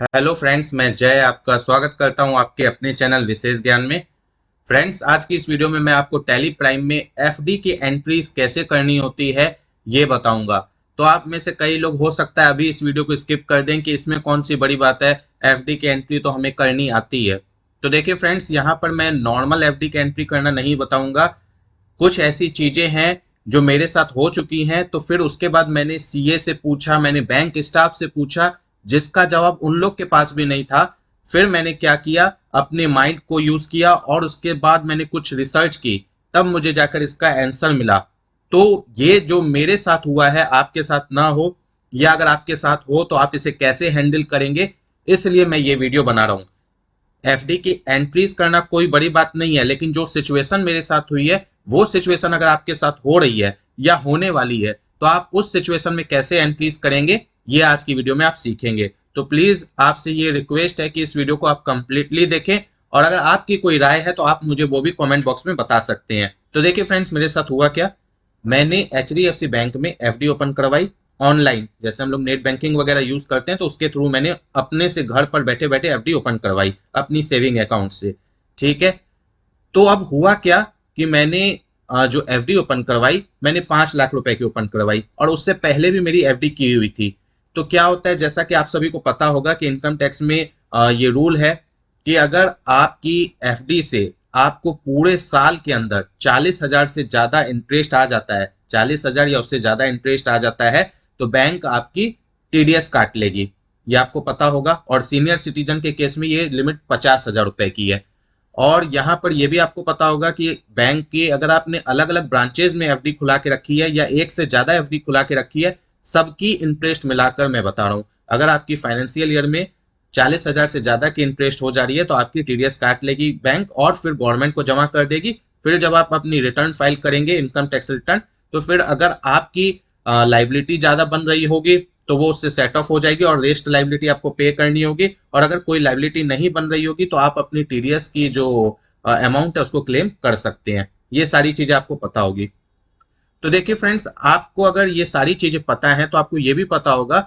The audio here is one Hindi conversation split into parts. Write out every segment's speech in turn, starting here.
हेलो फ्रेंड्स, मैं जय आपका स्वागत करता हूं आपके अपने चैनल विशेष ज्ञान में। फ्रेंड्स, आज की इस वीडियो में मैं आपको टैली प्राइम में एफडी की एंट्रीज कैसे करनी होती है ये बताऊंगा। तो आप में से कई लोग हो सकता है अभी इस वीडियो को स्किप कर दें कि इसमें कौन सी बड़ी बात है, एफडी की एंट्री तो हमें करनी आती है। तो देखिए फ्रेंड्स, यहाँ पर मैं नॉर्मल एफडी की एंट्री करना नहीं बताऊंगा। कुछ ऐसी चीजें हैं जो मेरे साथ हो चुकी हैं, तो फिर उसके बाद मैंने सीए से पूछा, मैंने बैंक स्टाफ से पूछा, जिसका जवाब उन लोग के पास भी नहीं था। फिर मैंने क्या किया, अपने माइंड को यूज किया और उसके बाद मैंने कुछ रिसर्च की, तब मुझे जाकर इसका आंसर मिला। तो ये जो मेरे साथ हुआ है आपके साथ ना हो, या अगर आपके साथ हो तो आप इसे कैसे हैंडल करेंगे, इसलिए मैं ये वीडियो बना रहा हूँ। एफडी की एंट्रीज करना कोई बड़ी बात नहीं है, लेकिन जो सिचुएशन मेरे साथ हुई है वो सिचुएशन अगर आपके साथ हो रही है या होने वाली है तो आप उस सिचुएशन में कैसे एंट्रीज करेंगे, ये आज की वीडियो में आप सीखेंगे। तो प्लीज आपसे ये रिक्वेस्ट है कि इस वीडियो को आप कंप्लीटली देखें, और अगर आपकी कोई राय है तो आप मुझे वो भी कमेंट बॉक्स में बता सकते हैं। तो देखिए फ्रेंड्स, मेरे साथ हुआ क्या, मैंने एचडीएफसी बैंक में एफडी ओपन करवाई ऑनलाइन। जैसे हम लोग नेट बैंकिंग वगैरह यूज करते हैं तो उसके थ्रू मैंने अपने से घर पर बैठे बैठे एफडी ओपन करवाई अपनी सेविंग अकाउंट से। ठीक है। तो अब हुआ क्या कि मैंने जो एफडी ओपन करवाई, मैंने 5 लाख रुपए की ओपन करवाई और उससे पहले भी मेरी एफडी की हुई थी। तो क्या होता है, जैसा कि आप सभी को पता होगा कि इनकम टैक्स में ये रूल है कि अगर आपकी एफडी से आपको पूरे साल के अंदर 40,000 से ज्यादा इंटरेस्ट आ जाता है, 40,000 या उससे ज्यादा इंटरेस्ट आ जाता है, तो बैंक आपकी टीडीएस काट लेगी। ये आपको पता होगा। और सीनियर सिटीजन के केस में ये लिमिट 50,000 रुपए की है। और यहाँ पर यह भी आपको पता होगा कि बैंक के अगर आपने अलग अलग ब्रांचेज में एफडी खुला के रखी है या एक से ज्यादा एफडी खुला के रखी है, सबकी इंटरेस्ट मिलाकर मैं बता रहा हूं, अगर आपकी फाइनेंशियल ईयर में 40,000 से ज्यादा की इंटरेस्ट हो जा रही है तो आपकी टीडीएस काट लेगी बैंक और फिर गवर्नमेंट को जमा कर देगी। फिर जब आप अपनी रिटर्न फाइल करेंगे, इनकम टैक्स रिटर्न, तो फिर अगर आपकी लाइबिलिटी ज्यादा बन रही होगी तो वो उससे सेट ऑफ हो जाएगी और रेस्ट लाइबिलिटी आपको पे करनी होगी। और अगर कोई लाइबिलिटी नहीं बन रही होगी तो आप अपनी टीडीएस की जो अमाउंट है उसको क्लेम कर सकते हैं। ये सारी चीजें आपको पता होगी। तो देखिए फ्रेंड्स, आपको अगर ये सारी चीजें पता है तो आपको ये भी पता होगा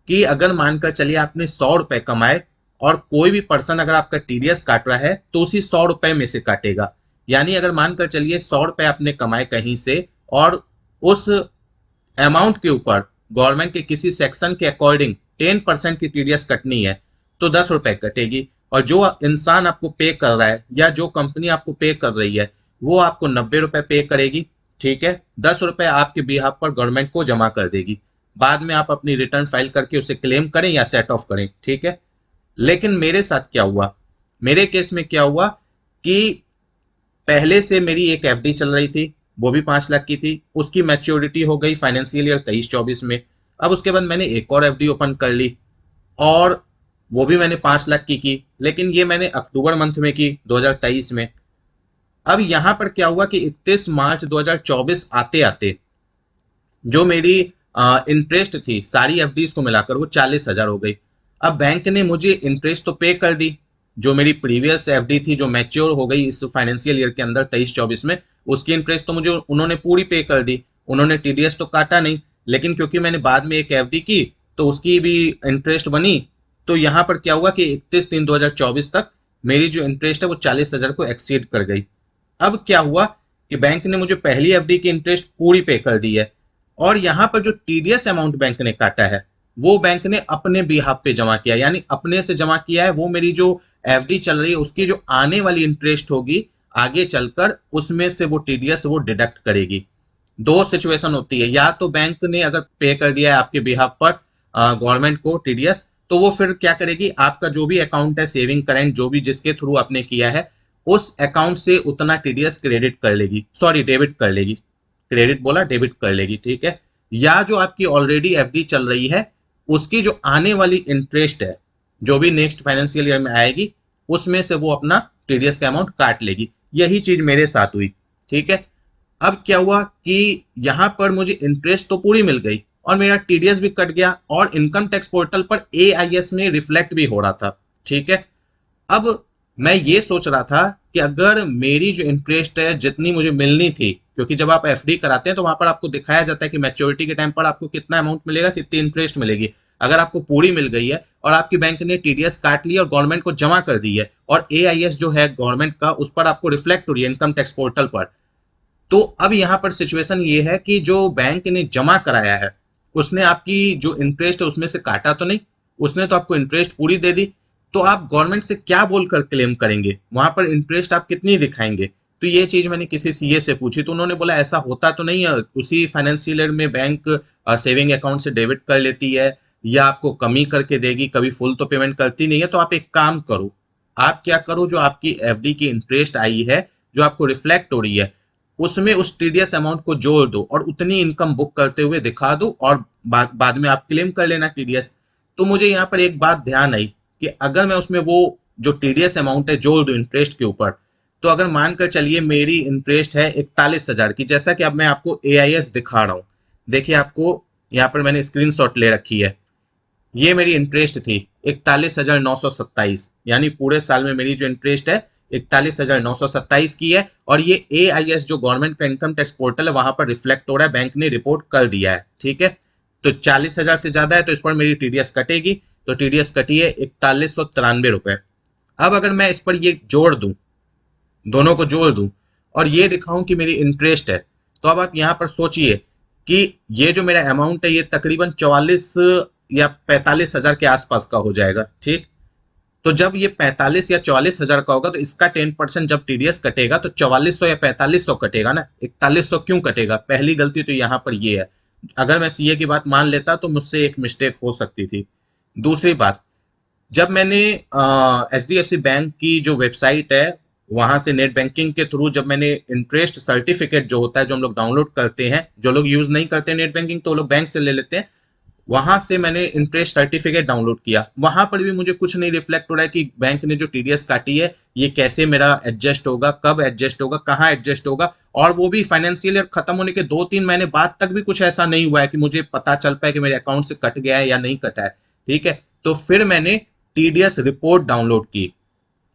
कि अगर मानकर चलिए आपने 100 रुपए कमाए और कोई भी पर्सन अगर आपका टीडीएस काट रहा है तो उसी 100 रुपए में से काटेगा। यानी अगर मानकर चलिए 100 रुपए आपने कमाए कहीं से और उस अमाउंट के ऊपर गवर्नमेंट के किसी सेक्शन के अकॉर्डिंग 10% की टीडीएस कटनी है तो 10 रुपए कटेगी। और जो इंसान आपको पे कर रहा है या जो कंपनी आपको पे कर रही है वो आपको 90 रुपए पे करेगी। ठीक है। 10 रुपए आपके बिहाफ पर गवर्नमेंट को जमा कर देगी। बाद में आप अपनी रिटर्न फाइल करके उसे क्लेम करें या सेट ऑफ करें। ठीक है। लेकिन मेरे साथ क्या हुआ, मेरे केस में क्या हुआ कि पहले से मेरी एक एफडी चल रही थी, वो भी 5 लाख की थी, उसकी मैच्योरिटी हो गई फाइनेंशियल ईयर 23-24 में। अब उसके बाद मैंने एक और एफडी ओपन कर ली और वो भी मैंने 5 लाख की, लेकिन ये मैंने अक्टूबर मंथ में की 2023 में। अब यहां पर क्या हुआ कि 31 मार्च 2024 आते आते जो मेरी इंटरेस्ट थी सारी एफडीज को मिलाकर वो 40,000 हो गई। अब बैंक ने मुझे इंटरेस्ट तो पे कर दी, जो मेरी प्रीवियस एफडी थी जो मैच्योर हो गई इस फाइनेंशियल ईयर के अंदर 23-24 में, उसकी इंटरेस्ट तो मुझे उन्होंने पूरी पे कर दी। उन्होंने टीडीएस तो काटा नहीं, लेकिन क्योंकि मैंने बाद में एक एफडी की तो उसकी भी इंटरेस्ट बनी। तो यहां पर क्या हुआ कि 31/3/2024 तक मेरी जो इंटरेस्ट है वो 40,000 को एक्सीड कर गई। अब क्या हुआ कि बैंक ने मुझे पहली एफडी की इंटरेस्ट पूरी पे कर दी है और यहां पर जो टीडीएस अमाउंट बैंक ने काटा है वो बैंक ने अपने बिहाफ पे जमा किया, यानी अपने से जमा किया है। वो मेरी जो एफडी चल रही है उसकी जो आने वाली इंटरेस्ट होगी आगे चलकर, उसमें से वो टीडीएस वो डिडक्ट करेगी। दो सिचुएशन होती है, या तो बैंक ने अगर पे कर दिया है आपके बिहाफ पर गवर्नमेंट को टीडीएस, तो वो फिर क्या करेगी, आपका जो भी अकाउंट है सेविंग करेंट जो भी जिसके थ्रू आपने किया है उस अकाउंट से उतना टीडीएस क्रेडिट कर लेगी, सॉरी डेबिट कर लेगी, क्रेडिट बोला डेबिट कर लेगी। ठीक है। या जो आपकी ऑलरेडी एफडी चल रही है उसकी जो आने वाली इंटरेस्ट है जो भी नेक्स्ट फाइनेंशियल ईयर में आएगी उसमें से वो अपना टीडीएस का अमाउंट काट लेगी। यही चीज मेरे साथ हुई। ठीक है। अब क्या हुआ कि यहां पर मुझे इंटरेस्ट तो पूरी मिल गई और मेरा टीडीएस भी कट गया और इनकम टैक्स पोर्टल पर एआईएस में रिफ्लेक्ट भी हो रहा था। ठीक है। अब मैं ये सोच रहा था कि अगर मेरी जो इंटरेस्ट है जितनी मुझे मिलनी थी, क्योंकि जब आप एफडी कराते हैं तो वहां पर आपको दिखाया जाता है कि मैच्योरिटी के टाइम पर आपको कितना अमाउंट मिलेगा, कितनी इंटरेस्ट मिलेगी। अगर आपको पूरी मिल गई है और आपकी बैंक ने टीडीएस काट लिया और गवर्नमेंट को जमा कर दी है, और एआईएस जो है गवर्नमेंट का उस पर आपको रिफ्लेक्ट हो रही है इनकम टैक्स पोर्टल पर। तो अब यहाँ पर सिचुएशन ये है कि जो बैंक ने जमा कराया है उसने आपकी जो इंटरेस्ट है उसमें से काटा तो नहीं, उसने तो आपको इंटरेस्ट पूरी दे दी। तो आप गवर्नमेंट से क्या बोलकर क्लेम करेंगे, वहां पर इंटरेस्ट आप कितनी दिखाएंगे? तो ये चीज मैंने किसी सीए से पूछी तो उन्होंने बोला ऐसा होता तो नहीं है, उसी फाइनेंशियल ईयर में बैंक सेविंग अकाउंट से डेबिट कर लेती है या आपको कमी करके देगी, कभी फुल तो पेमेंट करती नहीं है। तो आप एक काम करो, आप क्या करो, जो आपकी एफडी की इंटरेस्ट आई है जो आपको रिफ्लेक्ट हो रही है उसमें उस टीडीएस अमाउंट को जोड़ दो और उतनी इनकम बुक करते हुए दिखा दो, और बाद में आप क्लेम कर लेना टीडीएस। तो मुझे यहाँ पर एक बात ध्यान आई कि अगर मैं उसमें वो जो टीडीएस अमाउंट है जोड़ दूं इंटरेस्ट के ऊपर, तो अगर मानकर चलिए मेरी इंटरेस्ट है 41,000 की, जैसा कि अब मैं आपको एआईएस दिखा रहा हूं, देखिए आपको यहाँ पर मैंने स्क्रीनशॉट ले रखी है, ये मेरी इंटरेस्ट थी 41,927, यानी पूरे साल में मेरी जो इंटरेस्ट है 41,927 की है, और ये एआईएस जो गवर्नमेंट का इनकम टैक्स पोर्टल है वहां पर रिफ्लेक्ट हो रहा है, बैंक ने रिपोर्ट कर दिया है। ठीक है, तो 40,000 से ज्यादा है तो इस पर मेरी टीडीएस कटेगी, तो टीडीएस कटी है 4193 रुपए। अब अगर मैं इस पर ये जोड़ दूं, दोनों को जोड़ दूं और ये दिखाऊं कि मेरी इंटरेस्ट है, तो अब आप यहां पर सोचिए कि ये जो मेरा अमाउंट है ये तकरीबन 44 या 45,000 के आसपास का हो जाएगा। ठीक, तो जब ये 45 या 44,000 का होगा तो इसका 10% जब टीडीएस कटेगा तो 4400 या 4500 कटेगा ना, 4100 क्यों कटेगा? पहली गलती तो यहाँ पर ये है, अगर मैं सीए की बात मान लेता तो मुझसे एक मिस्टेक हो सकती थी। दूसरी बात, जब मैंने एचडीएफसी बैंक की जो वेबसाइट है वहां से नेट बैंकिंग के थ्रू जब मैंने इंटरेस्ट सर्टिफिकेट जो होता है जो हम लोग डाउनलोड करते हैं, जो लोग यूज नहीं करते नेट बैंकिंग तो वो लोग बैंक से ले लेते हैं, वहां से मैंने इंटरेस्ट सर्टिफिकेट डाउनलोड किया, वहां पर भी मुझे कुछ नहीं रिफ्लेक्ट हो रहा है कि बैंक ने जो टीडीएस काटी है ये कैसे मेरा एडजस्ट होगा, कब एडजस्ट होगा, कहाँ एडजस्ट होगा, और वो भी फाइनेंशियल ईयर खत्म होने के 2-3 महीने बाद तक भी कुछ ऐसा नहीं हुआ है कि मुझे पता चल पाए कि मेरे अकाउंट से कट गया है या नहीं कटा है। ठीक है, तो फिर मैंने टीडीएस रिपोर्ट डाउनलोड की,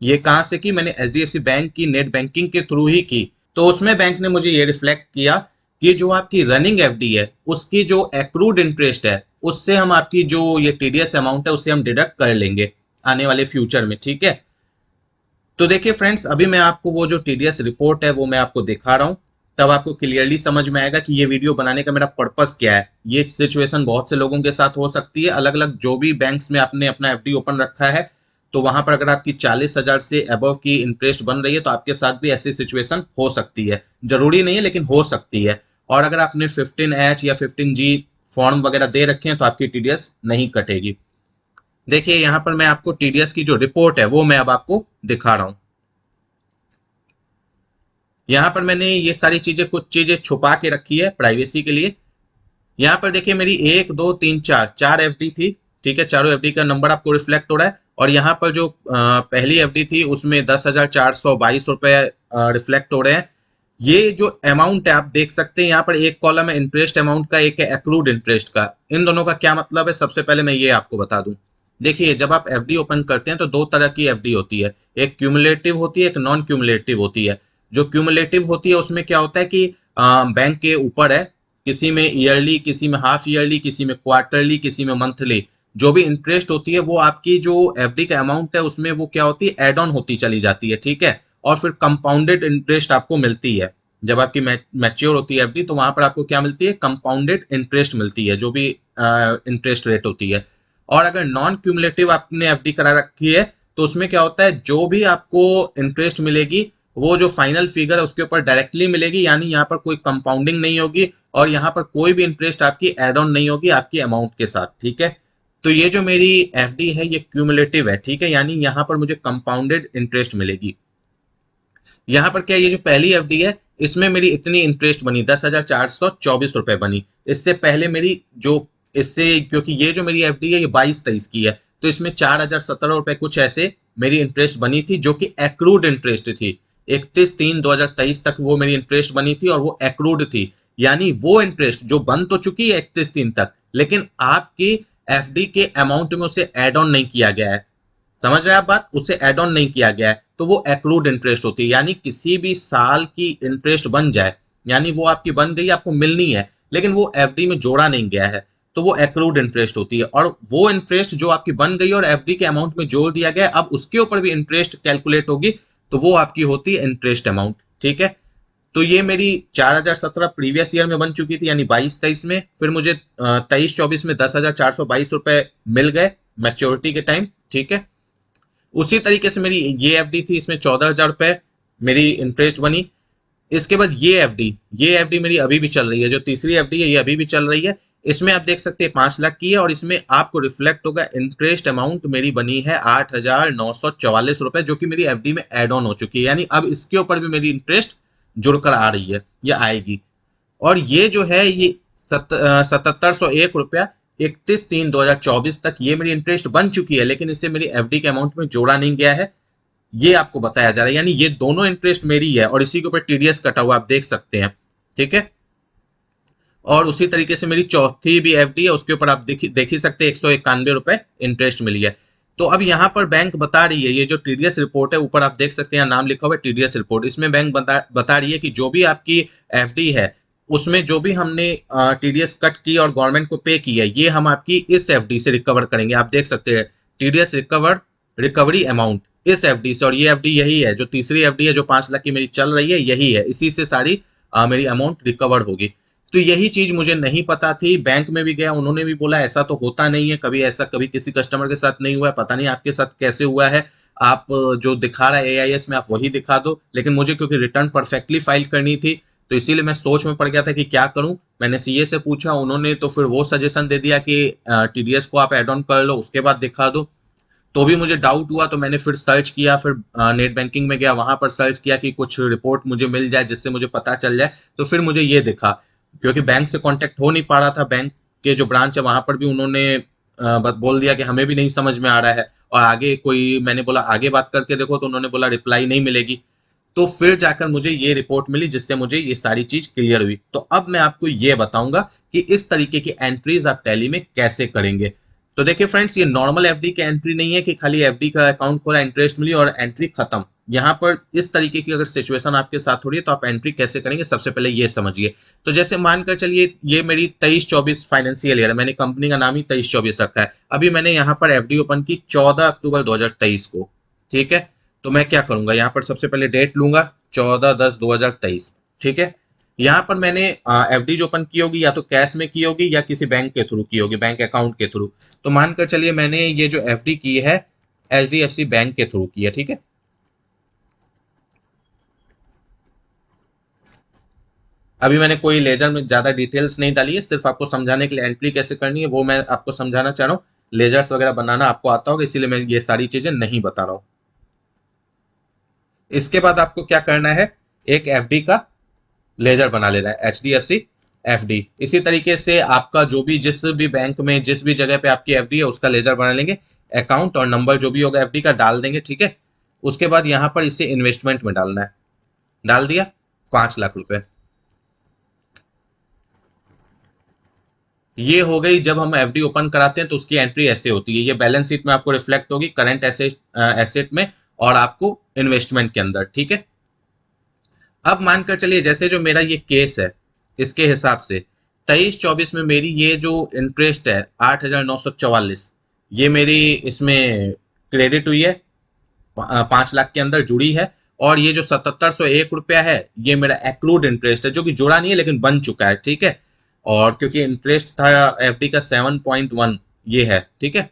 ये कहां से की? मैंने एचडीएफसी बैंक की नेट बैंकिंग के थ्रू ही की। तो उसमें बैंक ने मुझे ये रिफ्लेक्ट किया कि जो आपकी रनिंग एफडी है उसकी जो एक्रूड इंटरेस्ट है उससे हम आपकी जो ये टीडीएस अमाउंट है उससे हम डिडक्ट कर लेंगे आने वाले फ्यूचर में। ठीक है, तो देखिए फ्रेंड्स, अभी मैं आपको वो जो टीडीएस रिपोर्ट है वो मैं आपको दिखा रहा हूं, तब आपको क्लियरली समझ में आएगा कि ये वीडियो बनाने का मेरा पर्पस क्या है। ये सिचुएशन बहुत से लोगों के साथ हो सकती है, अलग अलग जो भी बैंक्स में आपने अपना एफडी ओपन रखा है तो वहां पर अगर आपकी 40,000 से अबव की इंटरेस्ट बन रही है तो आपके साथ भी ऐसी सिचुएशन हो सकती है, जरूरी नहीं है लेकिन हो सकती है। और अगर आपने 15H या 15G फॉर्म वगैरह दे रखे हैं तो आपकी टीडीएस नहीं कटेगी। देखिए यहां पर मैं आपको टीडीएस की जो रिपोर्ट है वो मैं अब आपको दिखा रहा हूं। यहां पर मैंने ये सारी चीजें, कुछ चीजें छुपा के रखी है प्राइवेसी के लिए। यहाँ पर देखिए मेरी 1 2 3 4 एफडी थी। ठीक है, चारों एफडी का नंबर आपको रिफ्लेक्ट हो रहा है, और यहाँ पर जो पहली एफडी थी उसमें 10,422 रुपए रिफ्लेक्ट हो रहे हैं। ये जो अमाउंट है आप देख सकते हैं, यहाँ पर एक कॉलम है इंटरेस्ट अमाउंट का, एक है एक्रूड इंटरेस्ट का। इन दोनों का क्या मतलब है, सबसे पहले मैं ये आपको बता दूं। देखिए जब आप एफडी ओपन करते हैं तो दो तरह की एफडी होती है, एक क्यूमुलेटिव होती है, एक नॉन क्यूमुलेटिव होती है। जो क्यूमुलेटिव होती है उसमें क्या होता है कि बैंक के ऊपर है, किसी में ईयरली, किसी में हाफ ईयरली, किसी में क्वार्टरली, किसी में मंथली, जो भी इंटरेस्ट होती है वो आपकी जो एफडी का अमाउंट है उसमें वो क्या होती है, एड ऑन होती चली जाती है। ठीक है, और फिर कंपाउंडेड इंटरेस्ट आपको मिलती है। जब आपकी मैच्योर होती है एफडी तो वहां पर आपको क्या मिलती है, कंपाउंडेड इंटरेस्ट मिलती है, जो भी इंटरेस्ट रेट होती है। और अगर नॉन क्यूमुलेटिव आपने एफडी करा रखी है तो उसमें क्या होता है, जो भी आपको इंटरेस्ट मिलेगी वो जो फाइनल फिगर है उसके ऊपर डायरेक्टली मिलेगी, यानी यहाँ पर कोई कंपाउंडिंग नहीं होगी और यहाँ पर कोई भी इंटरेस्ट आपकी एड ऑन नहीं होगी आपकी अमाउंट के साथ। ठीक है, तो ये जो मेरी एफडी है ये क्यूमुलेटिव है। ठीक है, यानी यहाँ पर मुझे कंपाउंडेड इंटरेस्ट मिलेगी। यहाँ पर क्या, ये जो पहली एफडी है इसमें मेरी इतनी इंटरेस्ट बनी, 10,424 रुपए बनी। इससे पहले मेरी जो इससे, क्योंकि ये जो मेरी एफडी है ये 22-23 की है तो इसमें 4,017 रुपए कुछ ऐसे मेरी इंटरेस्ट बनी थी, जो कि एक्रूड इंटरेस्ट थी। 31/3/2023 तक वो मेरी इंटरेस्ट बनी थी और वो एक्रूड थी, यानी वो इंटरेस्ट जो बन तो चुकी है 31/3 तक, लेकिन आपकी एफडी के अमाउंट में उसे एड ऑन नहीं किया गया है। समझ रहे हैं आप बात, उसे एड ऑन नहीं किया गया है तो वो एक्रूड इंटरेस्ट होती है। यानी किसी भी साल की इंटरेस्ट बन जाए, यानी वो आपकी बन गई, आपको मिलनी है, लेकिन वो एफडी में जोड़ा नहीं गया है, तो वो एक्रूड इंटरेस्ट होती है, और वो इंटरेस्ट जो आपकी बन गई और एफडी के अमाउंट में जोड़ दिया गया, अब उसके ऊपर भी इंटरेस्ट कैलकुलेट होगी, तो वो आपकी होती है इंटरेस्ट अमाउंट। ठीक है, तो ये मेरी 4017 प्रीवियस ईयर में बन चुकी थी, यानी 22-23 में। फिर मुझे 23-24 में 10,422 रुपए मिल गए मैच्योरिटी के टाइम। ठीक है, उसी तरीके से मेरी ये एफडी थी, इसमें 14,000 रुपए मेरी इंटरेस्ट बनी। इसके बाद ये एफडी मेरी अभी भी चल रही है, जो तीसरी एफडी है ये अभी भी चल रही है। इसमें आप देख सकते हैं 5 लाख की है, और इसमें आपको रिफ्लेक्ट होगा इंटरेस्ट अमाउंट मेरी बनी है 8,944 रुपए, जो कि मेरी एफडी में एड ऑन हो चुकी है, यानी अब इसके ऊपर भी मेरी इंटरेस्ट जुड़कर आ रही है या आएगी। और ये जो है ये 7701 रुपया 31/3/2024 तक ये मेरी इंटरेस्ट बन चुकी है, लेकिन इससे मेरी एफडी के अमाउंट में जोड़ा नहीं गया है, ये आपको बताया जा रहा है। यानी ये दोनों इंटरेस्ट मेरी है और इसी के ऊपर टीडीएस कटा हुआ आप देख सकते हैं। ठीक है, और उसी तरीके से मेरी चौथी भी एफडी है, उसके ऊपर आप देख ही सकते हैं 191 रुपए इंटरेस्ट मिली है। तो अब यहाँ पर बैंक बता रही है, ये जो टीडीएस रिपोर्ट है ऊपर आप देख सकते हैं नाम लिखा हुआ है टीडीएस रिपोर्ट, इसमें बैंक बता रही है कि जो भी आपकी एफडी है उसमें जो भी हमने टीडीएस कट की और गवर्नमेंट को पे की है, ये हम आपकी इस एफडी से रिकवर करेंगे। आप देख सकते हैं टीडीएस रिकवरी अमाउंट इस एफडी से, और ये एफडी यही है, जो तीसरी एफडी है जो 5 लाख की मेरी चल रही है, यही है, इसी से सारी मेरी अमाउंट रिकवर होगी। तो यही चीज मुझे नहीं पता थी। बैंक में भी गया, उन्होंने भी बोला ऐसा तो होता नहीं है, कभी ऐसा कभी किसी कस्टमर के साथ नहीं हुआ है, पता नहीं आपके साथ कैसे हुआ है। आप जो दिखा रहा है एआईएस में आप वही दिखा दो, लेकिन मुझे क्योंकि रिटर्न परफेक्टली फाइल करनी थी, तो इसीलिए मैं सोच में पड़ गया था कि क्या करूं। मैंने सीए से पूछा, उन्होंने तो फिर वो सजेशन दे दिया कि टीडीएस को आप एड ऑन कर लो, उसके बाद दिखा दो। तो भी मुझे डाउट हुआ, तो मैंने फिर सर्च किया, फिर नेट बैंकिंग में गया, वहां पर सर्च किया कि कुछ रिपोर्ट मुझे मिल जाए जिससे मुझे पता चल जाए। तो फिर मुझे ये दिखा, क्योंकि बैंक से कांटेक्ट हो नहीं पा रहा था, बैंक के जो ब्रांच है वहां पर भी उन्होंने बोल दिया कि हमें भी नहीं समझ में आ रहा है, और आगे कोई, मैंने बोला आगे बात करके देखो, तो उन्होंने बोला रिप्लाई नहीं मिलेगी। तो फिर जाकर मुझे ये रिपोर्ट मिली, जिससे मुझे ये सारी चीज क्लियर हुई। तो अब मैं आपको ये बताऊंगा कि इस तरीके की एंट्रीज आप टैली में कैसे करेंगे। तो देखिए फ्रेंड्स, ये नॉर्मल एफडी की एंट्री नहीं है कि खाली एफडी का अकाउंट खोला, इंटरेस्ट मिली और एंट्री खत्म। यहाँ पर इस तरीके की अगर सिचुएशन आपके साथ हो रही है तो आप एंट्री कैसे करेंगे, सबसे पहले ये समझिए। तो जैसे मानकर चलिए ये मेरी 23-24 फाइनेंशियल ईयर है, मैंने कंपनी का नाम ही 23-24 रखा है। अभी मैंने यहाँ पर एफडी ओपन की 14 अक्टूबर 2023 को। ठीक है, तो मैं क्या करूंगा, यहाँ पर सबसे पहले डेट लूंगा 14/10/2023। ठीक है, यहाँ पर मैंने एफडी जो ओपन की होगी या तो कैश में की होगी या किसी बैंक के थ्रू की होगी, बैंक अकाउंट के थ्रू। तो मानकर चलिए मैंने ये जो एफडी की है एचडीएफसी बैंक के थ्रू की है। ठीक है, अभी मैंने कोई लेजर में ज्यादा डिटेल्स नहीं डाली है, सिर्फ आपको समझाने के लिए एंट्री कैसे करनी है वो मैं आपको समझाना चाह रहा हूँ। लेजर्स वगैरह बनाना आपको आता होगा, इसीलिए मैं ये सारी चीजें नहीं बता रहा हूँ। इसके बाद आपको क्या करना है, एक एफडी का लेजर बना लेना है, एचडीएफसी एफडी। इसी तरीके से आपका जो भी जिस भी बैंक में जिस भी जगह पे आपकी एफडी है उसका लेजर बना लेंगे, अकाउंट और नंबर जो भी होगा एफडी का डाल देंगे। ठीक है, उसके बाद यहाँ पर इसे इन्वेस्टमेंट में डालना है, डाल दिया 5 लाख रुपए। ये हो गई, जब हम एफडी ओपन कराते हैं तो उसकी एंट्री ऐसे होती है, ये बैलेंस शीट में आपको रिफ्लेक्ट होगी, करंट एसेट में और आपको इन्वेस्टमेंट के अंदर। ठीक है, अब मानकर चलिए जैसे जो मेरा ये केस है, इसके हिसाब से 23-24 में मेरी ये जो इंटरेस्ट है 8,944, ये मेरी इसमें क्रेडिट हुई है, 5 लाख के अंदर जुड़ी है। और ये जो 7701 रुपया है ये मेरा एक्रूड इंटरेस्ट है, जो कि जुड़ा नहीं है लेकिन बन चुका है। ठीक है, और क्योंकि इंटरेस्ट था एफडी का 7.1 ये है। ठीक है,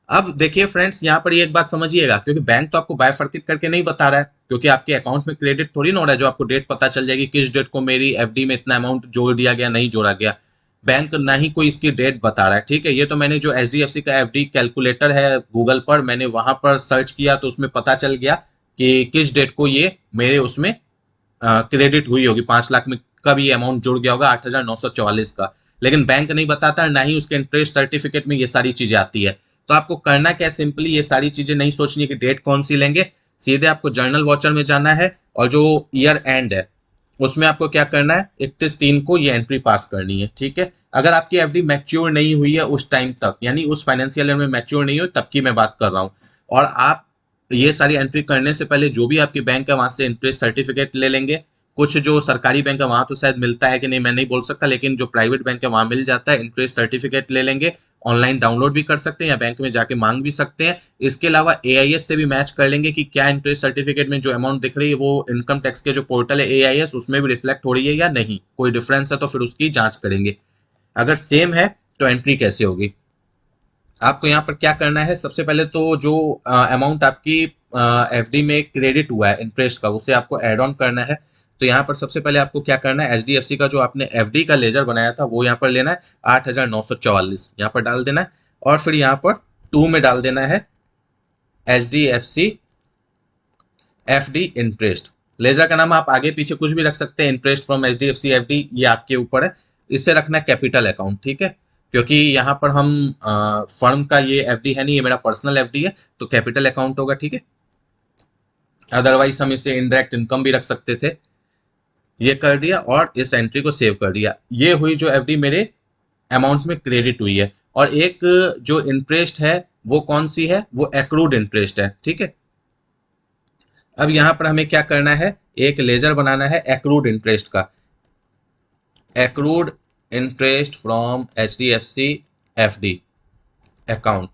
अब देखिए फ्रेंड्स, यहाँ पर ये एक बात समझिएगा, क्योंकि बैंक तो आपको बायफर्केट करके नहीं बता रहा है, क्योंकि आपके अकाउंट में क्रेडिट थोड़ी ना हो रहा है जो आपको डेट पता चल जाएगी किस डेट को मेरी एफडी में इतना अमाउंट जोड़ दिया गया, नहीं जोड़ा गया। बैंक ना ही कोई इसकी डेट बता रहा है। ठीक है, ये तो मैंने जो एचडीएफसी का एफडी कैलकुलेटर है गूगल पर, मैंने वहां पर सर्च किया तो उसमें पता चल गया कि किस डेट को ये मेरे उसमें क्रेडिट हुई होगी, 5 लाख में कब ये अमाउंट जुड़ गया होगा 8,944 का। लेकिन बैंक नहीं बताता, ना ही उसके इंटरेस्ट सर्टिफिकेट में ये सारी चीजें आती है। तो आपको करना क्या है, सिंपली ये सारी चीजें नहीं सोचनी कि डेट कौन सी लेंगे, सीधे आपको जर्नल वॉचर में जाना है, और जो ईयर एंड है उसमें आपको क्या करना है, 31/3 को ये एंट्री पास करनी है। ठीक है, अगर आपकी एफडी मैच्योर नहीं हुई है उस टाइम तक, यानी उस फाइनेंशियल ईयर में मैच्योर नहीं हुई तब की मैं बात कर रहा हूँ, और आप ये सारी एंट्री करने से पहले जो भी आपकी बैंक है वहां से इंटरेस्ट सर्टिफिकेट ले लेंगे, कुछ जो सरकारी बैंक है वहां तो शायद मिलता है कि नहीं मैं नहीं बोल सकता, लेकिन जो प्राइवेट बैंक है वहां मिल जाता है। इंटरेस्ट सर्टिफिकेट ले लेंगे, ऑनलाइन डाउनलोड भी कर सकते हैं या बैंक में जाके मांग भी सकते हैं। इसके अलावा एआईएस से भी मैच कर लेंगे कि क्या इंटरेस्ट सर्टिफिकेट में जो अमाउंट दिख रही है वो इनकम टैक्स के जो पोर्टल है एआईएस उसमें भी रिफ्लेक्ट हो रही है या नहीं, कोई डिफरेंस है तो फिर उसकी जांच करेंगे। अगर सेम है तो एंट्री कैसे होगी। आपको यहाँ पर क्या करना है, सबसे पहले तो जो अमाउंट आपकी एफडी में क्रेडिट हुआ है इंटरेस्ट का उसे आपको एड ऑन करना है। तो यहाँ पर सबसे पहले आपको क्या करना है, एचडीएफसी का जो आपने एफडी का लेजर बनाया था वो यहाँ पर लेना है 8,944 यहाँ पर डाल देना है। और फिर यहाँ पर टू में डाल देना है एचडीएफसी एफडी इंटरेस्ट। लेजर का नाम आप आगे पीछे कुछ भी रख सकते हैं, इंटरेस्ट फ्रॉम एचडीएफसी एफडी ये आपके ऊपर है। इससे रखना है कैपिटल अकाउंट, ठीक है, क्योंकि यहाँ पर हम फर्म का ये एफडी है नहीं, ये मेरा पर्सनल एफडी है तो कैपिटल अकाउंट होगा, ठीक है। अदरवाइज हम इसे इनडायरेक्ट इनकम भी रख सकते थे। ये कर दिया और इस एंट्री को सेव कर दिया। ये हुई जो एफडी मेरे अमाउंट में क्रेडिट हुई है। और एक जो इंटरेस्ट है वो कौन सी है, वो एक्रूड इंटरेस्ट है, ठीक है। अब यहां पर हमें क्या करना है, एक लेजर बनाना है एक्रूड इंटरेस्ट का। Accrued interest from H D F C F D account,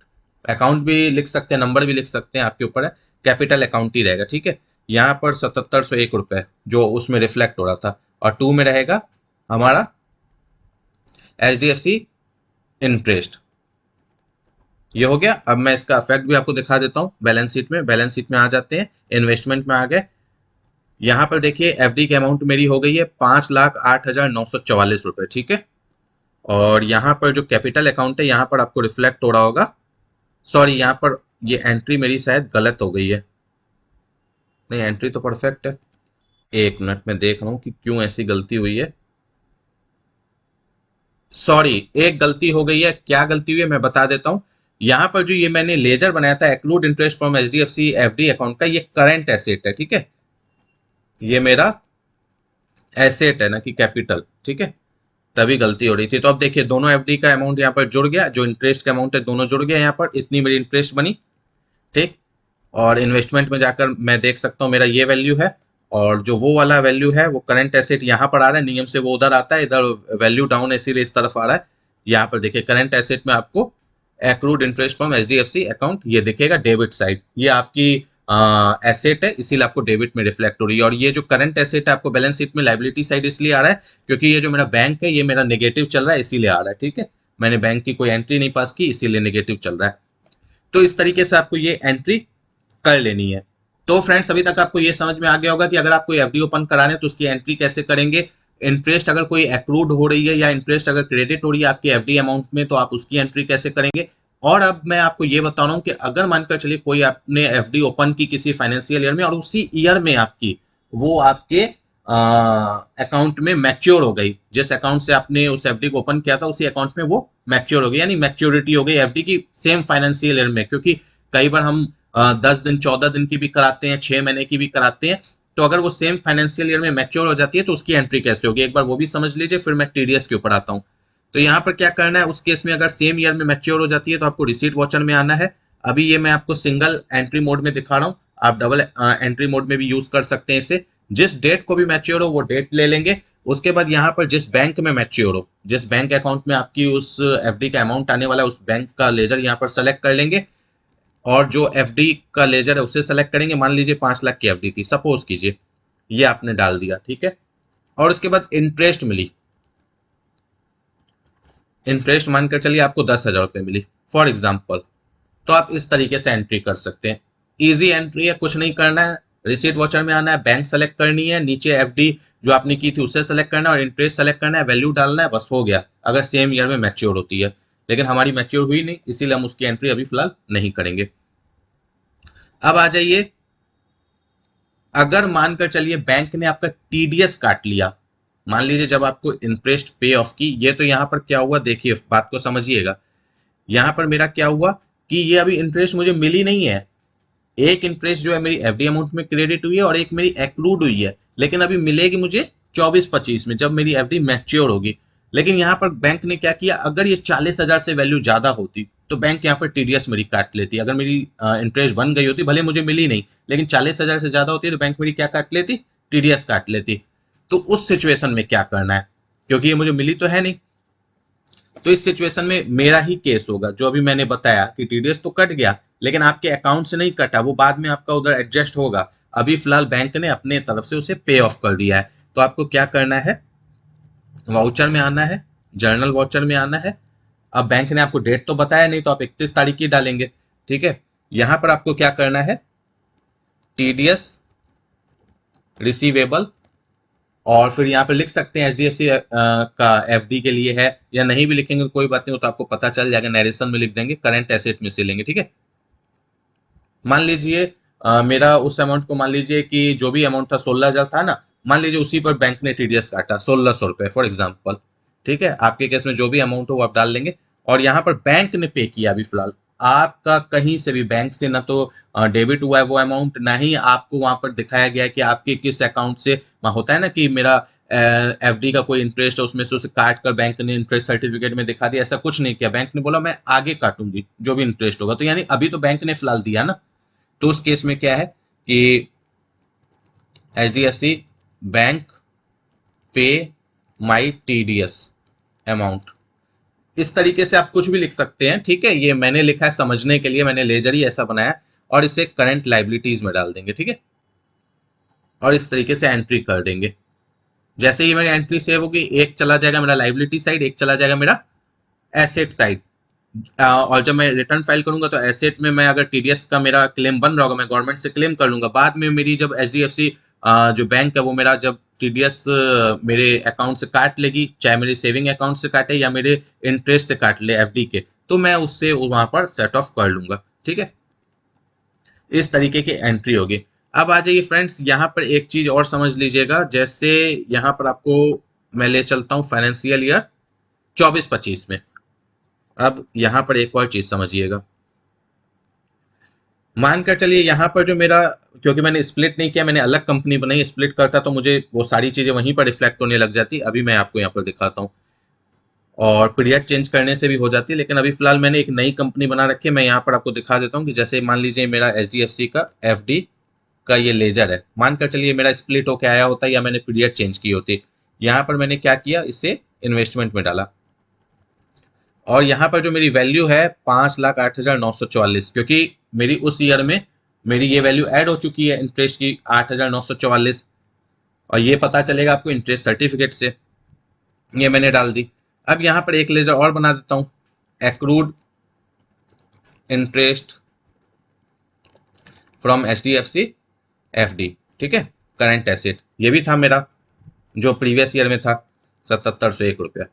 account भी लिख सकते हैं नंबर भी लिख सकते हैं आपके ऊपर है, कैपिटल अकाउंट ही रहेगा, ठीक है। यहाँ पर 7701 रुपए जो उसमें रिफ्लेक्ट हो रहा था, और टू में रहेगा हमारा H D F C interest. ये हो गया। अब मैं इसका इफेक्ट भी आपको दिखा देता हूँ बैलेंस शीट में। बैलेंस शीट में आ जाते हैं, इन्वेस्टमेंट में आ गए। यहाँ पर देखिए एफडी की अमाउंट मेरी हो गई है 5,08,944 रुपए, ठीक है। और यहाँ पर जो कैपिटल अकाउंट है यहाँ पर आपको रिफ्लेक्ट हो रहा होगा, सॉरी यहाँ पर ये एंट्री मेरी शायद गलत हो गई है, नहीं एंट्री तो परफेक्ट है। एक मिनट में देख रहा हूँ कि क्यों ऐसी गलती हुई है। सॉरी एक गलती हो गई है, क्या गलती हुई है मैं बता देता हूँ। यहाँ पर जो ये मैंने लेजर बनाया था exclude interest from H D F C F D account का, ये करंट एसेट है, ठीक है। ये मेरा एसेट है ना कि कैपिटल, ठीक है, तभी गलती हो रही थी। तो अब देखिए दोनों एफडी का अमाउंट यहाँ पर जुड़ गया, जो इंटरेस्ट का अमाउंट है दोनों जुड़ गया, यहाँ पर इतनी मेरी इंटरेस्ट बनी, ठीक। और इन्वेस्टमेंट में जाकर मैं देख सकता हूँ मेरा ये वैल्यू है, और जो वो वाला वैल्यू है वो करंट एसेट यहाँ पर आ रहा है, नियम से वो उधर आता है, इधर वैल्यू डाउन है इसीलिए इस तरफ आ रहा है। यहाँ पर देखिए करंट एसेट में आपको accrued interest from HDFC account ये दिखेगा डेबिट साइड, ये आपकी एसेट है इसीलिए आपको डेबिट में रिफ्लेक्ट हो रही है। और ये जो करंट एसेट है आपको बैलेंस शीट में लाइबिलिटी साइड इसलिए आ रहा है क्योंकि ये जो मेरा बैंक है ये मेरा नेगेटिव चल रहा है इसीलिए आ रहा है, ठीक है। मैंने बैंक की कोई एंट्री नहीं पास की इसीलिए नेगेटिव चल रहा है। तो इस तरीके से आपको ये एंट्री कर लेनी है। तो फ्रेंड्स अभी तक आपको ये समझ में आ गया होगा कि अगर आप कोई एफडी ओपन कराने तो उसकी एंट्री कैसे करेंगे। इंटरेस्ट अगर कोई एक्रूड हो रही है या इंटरेस्ट अगर क्रेडिट हो रही है आपकी एफडी अमाउंट में तो आप उसकी एंट्री कैसे करेंगे। और अब मैं आपको ये बता रहा हूँ कि अगर मानकर चलिए कोई आपने एफडी ओपन की किसी फाइनेंशियल ईयर में और उसी ईयर में आपकी वो आपके अकाउंट में मैच्योर हो गई, जिस अकाउंट से आपने उस एफडी को ओपन किया था उसी अकाउंट में वो मैच्योर हो गई, यानी मैच्योरिटी हो गई एफडी की सेम फाइनेंशियल ईयर में। क्योंकि कई बार हम 10 दिन 14 दिन की भी कराते हैं, 6 महीने की भी कराते हैं, तो अगर वो सेम फाइनेंशियल ईयर में मैच्योर हो जाती है तो उसकी एंट्री कैसे होगी एक बार वो भी समझ लीजिए, फिर मैं टीडीएस के ऊपर आता हूँ। तो यहाँ पर क्या करना है, उस केस में अगर सेम ईयर में मैच्योर हो जाती है तो आपको रिसीट वॉचर में आना है। अभी ये मैं आपको सिंगल एंट्री मोड में दिखा रहा हूँ, आप डबल एंट्री मोड में भी यूज कर सकते हैं इसे। जिस डेट को भी मैच्योर हो वो डेट ले लेंगे। उसके बाद यहाँ पर जिस बैंक में मैच्योर हो, जिस बैंक अकाउंट में आपकी उस एफडी का अमाउंट आने वाला है उस बैंक का लेजर यहाँ पर सेलेक्ट कर लेंगे, और जो एफडी का लेजर है उसे सेलेक्ट करेंगे। मान लीजिए 5 लाख की एफडी थी सपोज कीजिए, ये आपने डाल दिया, ठीक है। और उसके बाद इंटरेस्ट मिली, इंटरेस्ट मानकर चलिए आपको 10,000 रुपये मिली फॉर एग्जाम्पल, तो आप इस तरीके से एंट्री कर सकते हैं। इजी एंट्री है, कुछ नहीं करना है, रिसीट वॉचर में आना है, बैंक सेलेक्ट करनी है, नीचे एफडी जो आपने की थी उसे सेलेक्ट करना है और इंटरेस्ट सेलेक्ट करना है, वैल्यू डालना है, बस हो गया। अगर सेम ईयर में मैच्योर होती है, लेकिन हमारी मैच्योर हुई नहीं इसीलिए हम उसकी एंट्री अभी फिलहाल नहीं करेंगे। अब आ जाइए, अगर मानकर चलिए बैंक ने आपका टीडीएस काट लिया, मान लीजिए जब आपको इंटरेस्ट पे ऑफ की, ये तो यहां पर क्या हुआ देखिए बात को समझिएगा। यहां पर मेरा क्या हुआ कि ये अभी इंटरेस्ट मुझे मिली नहीं है, एक इंटरेस्ट जो है मेरी एफडी अमाउंट में क्रेडिट हुई है और एक मेरी एक्रूड हुई है, लेकिन अभी मिलेगी मुझे 24-25 में जब मेरी एफडी मैच्योर होगी। लेकिन यहाँ पर बैंक ने क्या किया, अगर ये 40,000 से वैल्यू ज्यादा होती तो बैंक यहाँ पर टीडीएस मेरी काट लेती। अगर मेरी इंटरेस्ट बन गई होती, भले मुझे मिली नहीं, लेकिन 40,000 से ज्यादा होती तो बैंक मेरी क्या काट लेती, टीडीएस काट लेती। तो उस सिचुएशन में क्या करना है, क्योंकि ये मुझे मिली तो है नहीं। तो इस सिचुएशन में मेरा ही केस होगा, जो अभी मैंने बताया कि टीडीएस तो कट गया लेकिन आपके अकाउंट से नहीं कटा, वो बाद में आपका उधर एडजस्ट होगा। अभी फिलहाल बैंक ने अपने तरफ से उसे पे ऑफ कर दिया है। तो आपको क्या करना है, वाउचर में आना है, जर्नल वाउचर में आना है। अब बैंक ने आपको डेट तो बताया नहीं, तो आप 31 तारीख की डालेंगे। ठीक है, यहां पर आपको क्या करना है, टीडीएस रिसीवेबल, और फिर यहाँ पे लिख सकते हैं एचडीएफसी का एफडी के लिए है, या नहीं भी लिखेंगे तो कोई बात नहीं, वो तो आपको पता चल जाएगा, नरेशन में लिख देंगे, करंट एसेट में से लेंगे। ठीक है, मान लीजिए मेरा उस अमाउंट को, मान लीजिए कि जो भी अमाउंट था 16,000 था ना, मान लीजिए उसी पर बैंक ने टीडीएस काटा 1,600 रुपए फॉर एग्जाम्पल। ठीक है, आपके केस में जो भी अमाउंट हो वो आप डाल लेंगे, और यहाँ पर बैंक ने पे किया अभी फिलहाल। आपका कहीं से भी बैंक से ना तो डेबिट हुआ है वो अमाउंट, ना ही आपको वहां पर दिखाया गया है कि आपके किस अकाउंट से, वहाँ होता है ना कि मेरा एफडी का कोई इंटरेस्ट है उसमें से उसे काट कर बैंक ने इंटरेस्ट सर्टिफिकेट में दिखा दिया। ऐसा कुछ नहीं किया, बैंक ने बोला मैं आगे काटूंगी जो भी इंटरेस्ट होगा। तो यानी अभी तो बैंक ने फिलहाल दिया ना, तो उस केस में क्या है कि H D F C bank पे माई टीडीएस अमाउंट, इस तरीके से आप कुछ भी लिख सकते हैं। ठीक है, ये मैंने लिखा है समझने के लिए, मैंने लेजर ही ऐसा बनाया, और इसे करंट लाइबिलिटीज में डाल देंगे। ठीक है, और इस तरीके से एंट्री कर देंगे। जैसे ही मेरी एंट्री सेव होगी, एक चला जाएगा मेरा लाइबिलिटी साइड, एक चला जाएगा मेरा एसेट साइड। और जब मैं रिटर्न फाइल करूंगा तो एसेट में मैं अगर टीडीएस का मेरा क्लेम बन रहा होगा, मैं गवर्नमेंट से क्लेम कर लूंगा। बाद में मेरी जब एचडीएफसी जो बैंक है वो मेरा जब टीडीएस मेरे अकाउंट से काट लेगी, चाहे मेरे सेविंग अकाउंट से काटे या मेरे इंटरेस्ट से काट ले एफडी के, तो मैं उससे वहां पर सेट ऑफ कर लूंगा। ठीक है, इस तरीके की एंट्री होगी। अब आ जाइए फ्रेंड्स, यहाँ पर एक चीज और समझ लीजिएगा। जैसे यहाँ पर आपको मैं ले चलता हूँ फाइनेंशियल ईयर 24-25 में। अब यहाँ पर एक और चीज समझिएगा, मानकर चलिए यहाँ पर जो मेरा, क्योंकि मैंने स्प्लिट नहीं किया, मैंने अलग कंपनी बनाई, स्प्लिट करता तो मुझे वो सारी चीजें वहीं पर रिफ्लेक्ट होने लग जाती। अभी मैं आपको यहाँ पर दिखाता हूँ, और पीरियड चेंज करने से भी हो जाती है, लेकिन अभी फिलहाल मैंने एक नई कंपनी बना रखी है। मैं यहाँ पर आपको दिखा देता हूँ कि जैसे मान लीजिए मेरा एचडीएफसी का एफडी का ये लेजर है, मानकर चलिए मेरा स्प्लिट होकर आया होता या मैंने पीरियड चेंज की होती। यहाँ पर मैंने क्या किया, इसे इन्वेस्टमेंट में डाला, और यहाँ पर जो मेरी वैल्यू है 5,08,944, क्योंकि मेरी उस ईयर में मेरी ये वैल्यू ऐड हो चुकी है इंटरेस्ट की 8,944, और ये पता चलेगा आपको इंटरेस्ट सर्टिफिकेट से, ये मैंने डाल दी। अब यहाँ पर एक लेजर और बना देता हूँ, accrued interest from H D F C F D. ठीक है, करंट एसेट ये भी था मेरा जो प्रीवियस ईयर में था 7,701 रुपया,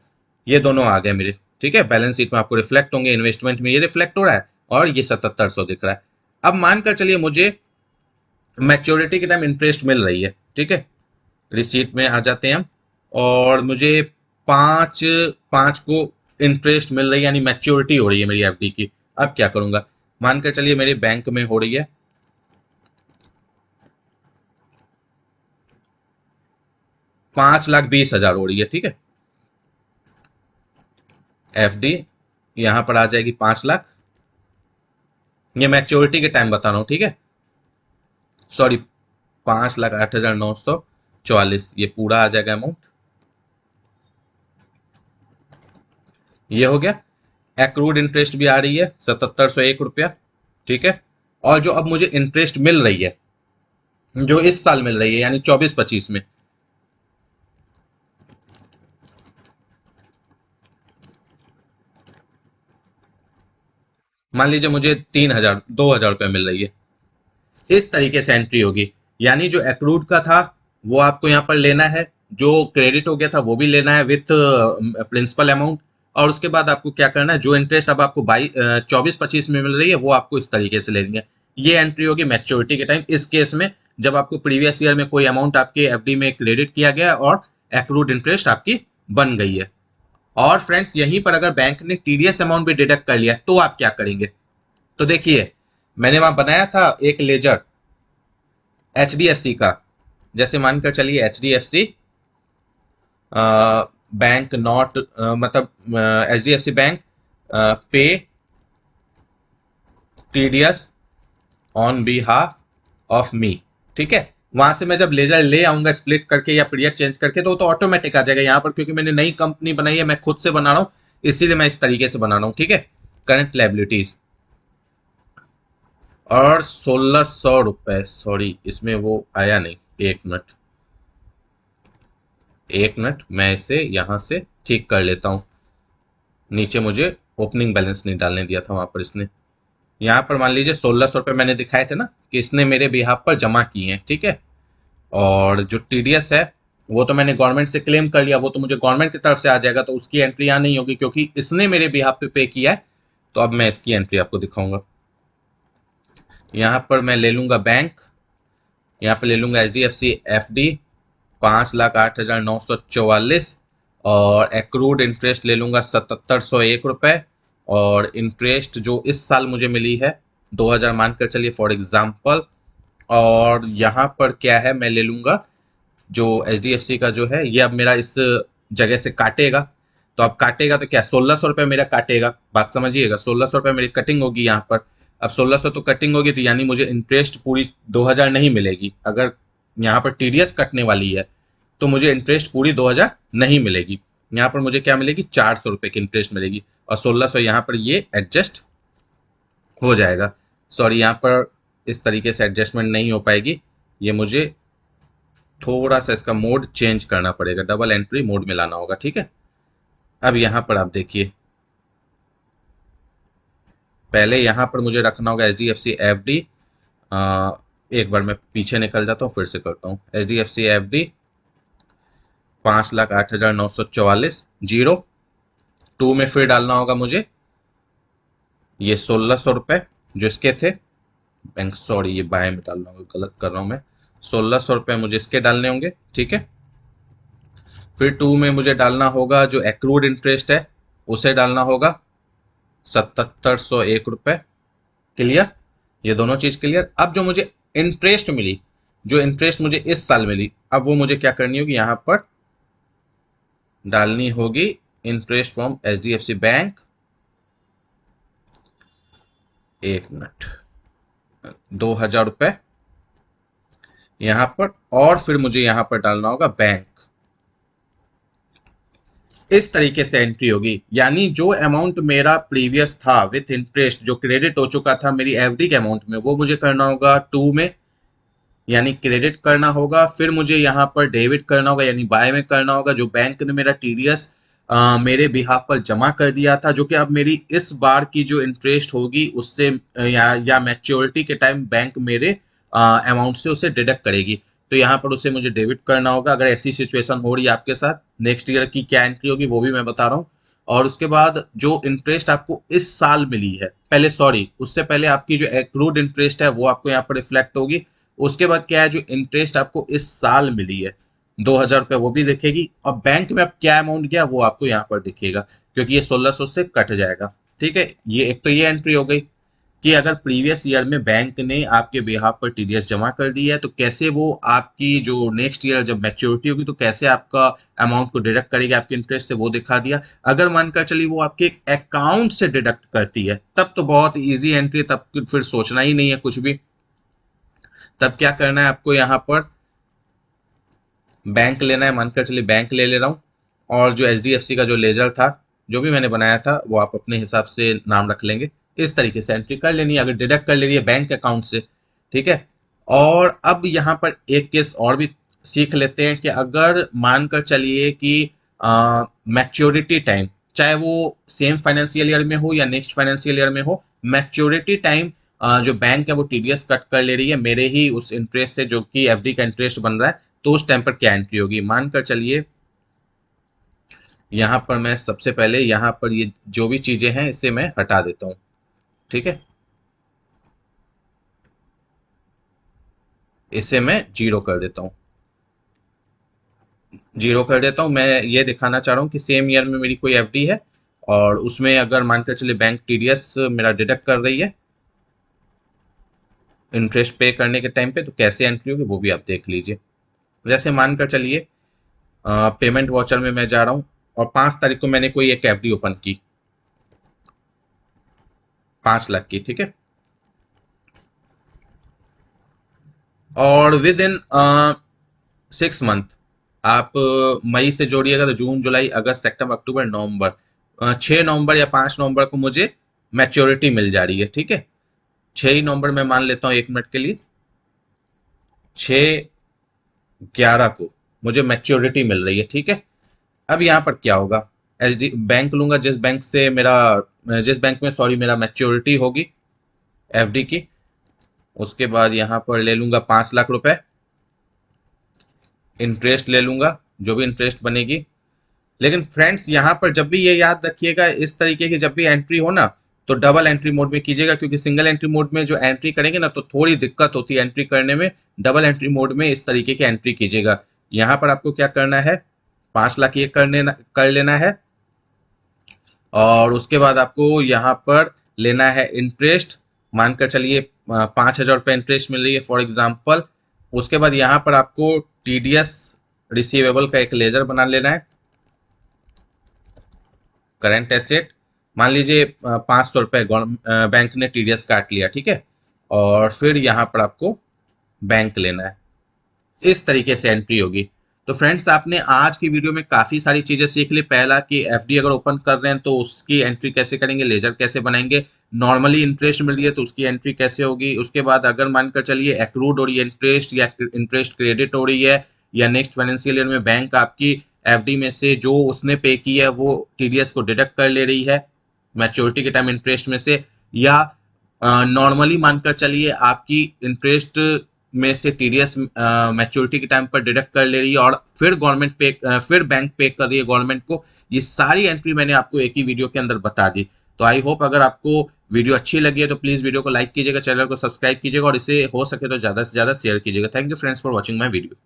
ये दोनों आ गए मेरे। ठीक है, बैलेंस शीट में आपको रिफ्लेक्ट होंगे, इन्वेस्टमेंट में ये रिफ्लेक्ट हो रहा है और ये 7,700 दिख रहा है। अब मानकर चलिए मुझे मैच्योरिटी के टाइम इंटरेस्ट मिल रही है। ठीक है, रिसीट में आ जाते हैं हम, और मुझे पाँच पाँच को इंटरेस्ट मिल रही है, यानी मैच्योरिटी हो रही है मेरी एफडी की। अब क्या करूंगा, मानकर चलिए मेरे बैंक में हो रही है 5,20,000 हो रही है। ठीक है, एफडी यहां पर आ जाएगी 5,00,000, ये मैच्योरिटी के टाइम बता रहा हूं। ठीक है, सॉरी, 5,08,944, ये पूरा आ जाएगा अमाउंट, ये हो गया। एक्रूड इंटरेस्ट भी आ रही है 7,701 रुपया। ठीक है, और जो अब मुझे इंटरेस्ट मिल रही है, जो इस साल मिल रही है यानी 24-25 में, मान लीजिए मुझे 3,000 2,000 रुपये मिल रही है, इस तरीके से एंट्री होगी। यानी जो एक्रूड का था वो आपको यहाँ पर लेना है, जो क्रेडिट हो गया था वो भी लेना है विथ प्रिंसिपल अमाउंट, और उसके बाद आपको क्या करना है, जो इंटरेस्ट अब आपको 24-25 में मिल रही है वो आपको इस तरीके से लेनी है। ये एंट्री होगी मैच्योरिटी के टाइम, इस केस में जब आपको प्रीवियस ईयर में कोई अमाउंट आपके एफडी में क्रेडिट किया गया और एक्रूड इंटरेस्ट आपकी बन गई है। और फ्रेंड्स, यहीं पर अगर बैंक ने टीडीएस अमाउंट भी डिडक्ट कर लिया तो आप क्या करेंगे, तो देखिए मैंने वहां बनाया था एक ledger H D F C का। जैसे मानकर चलिए H D F C bank not, मतलब H D F C bank पे TDS on behalf of me. ठीक है, वहां से मैं जब लेजर ले आऊंगा स्प्लिट करके या पीरियड चेंज करके, तो वो तो ऑटोमेटिक आ जाएगा यहाँ पर, क्योंकि मैंने नई कंपनी बनाई है, मैं खुद से बना रहा हूँ, इसीलिए मैं इस तरीके से बना रहा हूँ। ठीक है, करंट लायबिलिटीज और 1600 रुपए, सॉरी इसमें वो आया नहीं, एक मिनट, एक मिनट, मैं इसे यहां से ठीक कर लेता हूँ। नीचे मुझे ओपनिंग बैलेंस नहीं डालने दिया था वहां पर इसने। यहाँ पर मान लीजिए 1600 रुपये मैंने दिखाए थे ना कि इसने मेरे बिहाफ पर जमा किए हैं। ठीक है, और जो टीडीएस है वो तो मैंने गवर्नमेंट से क्लेम कर लिया, वो तो मुझे गवर्नमेंट की तरफ से आ जाएगा, तो उसकी एंट्री यहाँ नहीं होगी क्योंकि इसने मेरे बिहाफ पे किया है। तो अब मैं इसकी एंट्री आपको दिखाऊंगा। यहाँ पर मैं ले लूंगा बैंक, यहाँ पे ले लूंगा HDFC FD 5,08,944, और एक्रूड इंटरेस्ट ले लूंगा 7,701 रुपए, और इंटरेस्ट जो इस साल मुझे मिली है 2,000 मानकर चलिए फॉर एग्जाम्पल। और यहाँ पर क्या है, मैं ले लूंगा जो HDFC का जो है, ये अब मेरा इस जगह से काटेगा। तो अब काटेगा तो क्या, 1600 रुपये मेरा काटेगा, बात समझिएगा, 1600 रुपये मेरी कटिंग होगी यहाँ पर। अब 1600 तो कटिंग होगी, तो यानी मुझे इंटरेस्ट पूरी 2,000 नहीं मिलेगी। अगर यहाँ पर टीडीएस कटने वाली है तो मुझे इंटरेस्ट पूरी 2,000 नहीं मिलेगी। यहाँ पर मुझे क्या मिलेगी, 400 रुपये की इंटरेस्ट मिलेगी, और 1600 यहाँ पर ये एडजस्ट हो जाएगा। सॉरी, यहाँ पर इस तरीके से एडजस्टमेंट नहीं हो पाएगी, ये मुझे थोड़ा सा इसका मोड चेंज करना पड़ेगा, डबल एंट्री मोड में लाना होगा। ठीक है, अब यहाँ पर आप देखिए, पहले यहाँ पर मुझे रखना होगा HDFC FD। एक बार मैं पीछे निकल जाता हूँ, फिर से करता हूँ। HDFC FD 5,08,944, zero. टू में फिर डालना होगा मुझे ये 1600 रुपये जो इसके थे, बैंक, सॉरी ये बाय में डालना होगा, गलत कर रहा हूँ मैं। 1600 रुपये मुझे इसके डालने होंगे। ठीक है, फिर टू में मुझे डालना होगा जो एक्रूड इंटरेस्ट है, उसे डालना होगा 7,701 रुपये। क्लियर, ये दोनों चीज क्लियर। अब जो मुझे इंटरेस्ट मिली, जो इंटरेस्ट मुझे इस साल मिली, अब वो मुझे क्या करनी होगी, यहां पर डालनी होगी इंटरेस्ट फ्रॉम HDFC बैंक। एक मिनट, 2,000 रुपये यहां पर, और फिर मुझे यहां पर डालना होगा बैंक। इस तरीके से एंट्री होगी, यानी जो अमाउंट मेरा प्रीवियस था विथ इंटरेस्ट जो क्रेडिट हो चुका था मेरी एफडी के अमाउंट में, वो मुझे करना होगा टू में, यानी क्रेडिट करना होगा। फिर मुझे यहाँ पर डेबिट करना होगा, यानी बाय में करना होगा, जो बैंक ने मेरा टीडीएस मेरे बिहाफ पर जमा कर दिया था, जो कि अब मेरी इस बार की जो इंटरेस्ट होगी उससे या मैच्योरिटी के टाइम बैंक मेरे अमाउंट से उसे डिडक्ट करेगी। तो यहाँ पर उसे मुझे डेबिट करना होगा। अगर ऐसी सिचुएशन हो रही है आपके साथ, नेक्स्ट ईयर की क्या एंट्री होगी वो भी मैं बता रहा हूँ। और उसके बाद जो इंटरेस्ट आपको इस साल मिली है, पहले सॉरी उससे पहले आपकी जो एक्रूड इंटरेस्ट है वो आपको यहाँ पर रिफ्लेक्ट होगी। उसके बाद क्या है, जो इंटरेस्ट आपको इस साल मिली है 2,000 रुपये, वो भी दिखेगी, और बैंक में अब क्या अमाउंट गया वो आपको यहाँ पर दिखेगा, क्योंकि ये 1600 से कट जाएगा। ठीक है, ये एक तो ये एंट्री हो गई कि अगर प्रीवियस ईयर में बैंक ने आपके बिहाफ पर टीडीएस जमा कर दी है तो कैसे वो आपकी जो नेक्स्ट ईयर जब मैच्योरिटी होगी तो कैसे आपका अमाउंट को डिडक्ट करेगी आपके इंटरेस्ट से, वो दिखा दिया। अगर मानकर चलिए वो आपके अकाउंट से डिडक्ट करती है तब तो बहुत इजी एंट्री, तब फिर सोचना ही नहीं है कुछ भी। तब क्या करना है आपको, यहाँ पर बैंक लेना है, मानकर चलिए बैंक ले ले रहा हूँ, और जो HDFC का जो लेजर था जो भी मैंने बनाया था वो आप अपने हिसाब से नाम रख लेंगे। इस तरीके से एंट्री कर लेनी है, अगर डिडक्ट कर ले रही है बैंक अकाउंट से। ठीक है, और अब यहाँ पर एक केस और भी सीख लेते हैं कि अगर मानकर चलिए कि मैच्योरिटी टाइम, चाहे वो सेम फाइनेंशियल ईयर में हो या नेक्स्ट फाइनेंशियल ईयर में हो, मैच्योरिटी टाइम जो बैंक है वो टीडीएस कट कर ले रही है मेरे ही उस इंटरेस्ट से जो कि एफडी का इंटरेस्ट बन रहा है, तो उस टाइम पर क्या एंट्री होगी। मानकर चलिए यहाँ पर मैं सबसे पहले यहाँ पर ये जो भी चीजें हैं इसे मैं हटा देता हूँ। ठीक है, इसे मैं जीरो कर देता हूँ, जीरो कर देता हूँ। मैं ये दिखाना चाह रहा हूँ कि सेम ईयर में मेरी कोई एफडी है और उसमें अगर मानकर चलिए बैंक टीडीएस मेरा डिडक्ट कर रही है इंटरेस्ट पे करने के टाइम पे, तो कैसे एंट्री होगी वो भी आप देख लीजिए। जैसे मानकर चलिए पेमेंट वाउचर में मैं जा रहा हूँ और 5 तारीख को मैंने कोई एक एफडी ओपन की 5 लाख की। ठीक है, और विद इन 6 मंथ आप मई से जोड़िएगा तो जून जुलाई अगस्त सितंबर अक्टूबर नवंबर, 6 नवंबर या 5 नवंबर को मुझे मैच्योरिटी मिल जा रही है। ठीक है, 6 ही नवंबर में मान लेता हूँ 1 मिनट के लिए, 6/11 को मुझे मैच्योरिटी मिल रही है। ठीक है, अब यहाँ पर क्या होगा, एच डी बैंक लूंगा जिस बैंक से मेरा, जिस बैंक में सॉरी मेरा मैच्योरिटी होगी एफडी की। उसके बाद यहाँ पर ले लूंगा 5 लाख रुपए, इंटरेस्ट ले लूंगा जो भी इंटरेस्ट बनेगी। लेकिन फ्रेंड्स यहाँ पर जब भी ये याद रखिएगा, इस तरीके की जब भी एंट्री हो ना तो डबल एंट्री मोड में कीजिएगा, क्योंकि सिंगल एंट्री मोड में जो एंट्री करेंगे ना तो थोड़ी दिक्कत होती है एंट्री करने में। डबल एंट्री मोड में इस तरीके की एंट्री कीजिएगा। यहाँ पर आपको क्या करना है, 5 लाख ये कर लेना है, और उसके बाद आपको यहाँ पर लेना है इंटरेस्ट। मानकर चलिए 5,000 रुपये इंटरेस्ट मिल रही है फॉर एग्जाम्पल। उसके बाद यहाँ पर आपको टीडीएस रिसीवेबल का एक लेजर बना लेना है, करंट एसेट। मान लीजिए 500 रुपये बैंक ने टीडीएस काट लिया। ठीक है, और फिर यहाँ पर आपको बैंक लेना है। इस तरीके से एंट्री होगी। तो फ्रेंड्स आपने आज की वीडियो में काफी सारी चीजें सीख ली। पहला कि एफडी अगर ओपन कर रहे हैं तो उसकी एंट्री कैसे करेंगे, लेजर कैसे बनाएंगे, नॉर्मली इंटरेस्ट मिल रही है तो उसकी एंट्री कैसे होगी। उसके बाद अगर मानकर चलिए एक्रूड हो रही है इंटरेस्ट या इंटरेस्ट क्रेडिट हो रही है, या नेक्स्ट फाइनेंशियल ईयर में बैंक आपकी एफडी में से जो उसने पे की है वो टीडीएस को डिडक्ट कर ले रही है मैच्योरिटी के टाइम इंटरेस्ट में से, या नॉर्मली मानकर चलिए आपकी इंटरेस्ट में से टीडीएस मैच्योरिटी के टाइम पर डिडक्ट कर ले रही है और फिर गवर्नमेंट पे फिर बैंक पे कर रही है गवर्नमेंट को। ये सारी एंट्री मैंने आपको एक ही वीडियो के अंदर बता दी। तो आई होप अगर आपको वीडियो अच्छी लगी है तो प्लीज वीडियो को लाइक कीजिएगा, चैनल को सब्सक्राइब कीजिएगा और इसे हो सके तो ज्यादा से ज्यादा शेयर कीजिएगा। Thank you friends for watching my video.